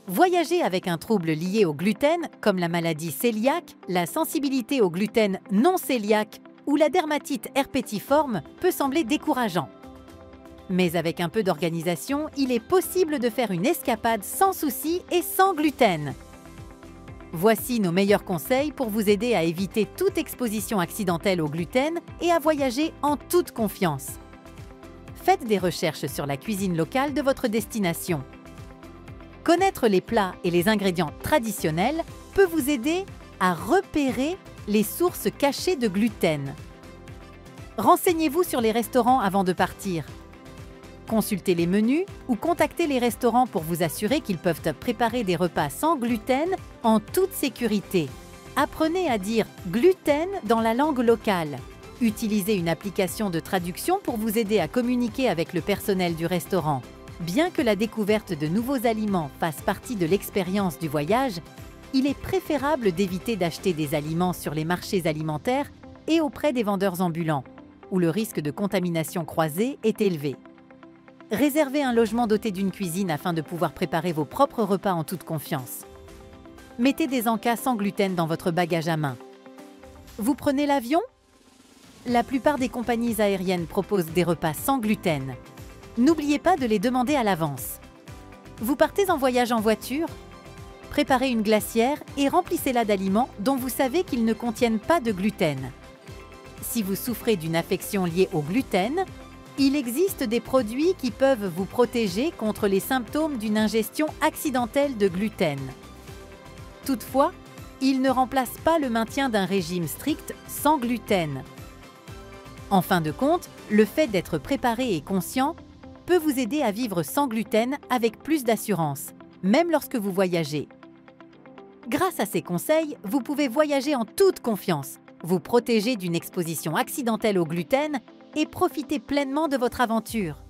Voyager avec un trouble lié au gluten, comme la maladie cœliaque, la sensibilité au gluten non cœliaque ou la dermatite herpétiforme, peut sembler décourageant. Mais avec un peu d'organisation, il est possible de faire une escapade sans souci et sans gluten. Voici nos meilleurs conseils pour vous aider à éviter toute exposition accidentelle au gluten et à voyager en toute confiance. Faites des recherches sur la cuisine locale de votre destination. Connaître les plats et les ingrédients traditionnels peut vous aider à repérer les sources cachées de gluten. Renseignez-vous sur les restaurants avant de partir. Consultez les menus ou contactez les restaurants pour vous assurer qu'ils peuvent préparer des repas sans gluten en toute sécurité. Apprenez à dire gluten dans la langue locale. Utilisez une application de traduction pour vous aider à communiquer avec le personnel du restaurant. Bien que la découverte de nouveaux aliments fasse partie de l'expérience du voyage, il est préférable d'éviter d'acheter des aliments sur les marchés alimentaires et auprès des vendeurs ambulants, où le risque de contamination croisée est élevé. Réservez un logement doté d'une cuisine afin de pouvoir préparer vos propres repas en toute confiance. Mettez des encas sans gluten dans votre bagage à main. Vous prenez l'avion? La plupart des compagnies aériennes proposent des repas sans gluten. N'oubliez pas de les demander à l'avance. Vous partez en voyage en voiture? Préparez une glacière et remplissez-la d'aliments dont vous savez qu'ils ne contiennent pas de gluten. Si vous souffrez d'une affection liée au gluten, il existe des produits qui peuvent vous protéger contre les symptômes d'une ingestion accidentelle de gluten. Toutefois, ils ne remplacent pas le maintien d'un régime strict sans gluten. En fin de compte, le fait d'être préparé et conscient peut vous aider à vivre sans gluten avec plus d'assurance, même lorsque vous voyagez. Grâce à ces conseils, vous pouvez voyager en toute confiance, vous protéger d'une exposition accidentelle au gluten et profiter pleinement de votre aventure.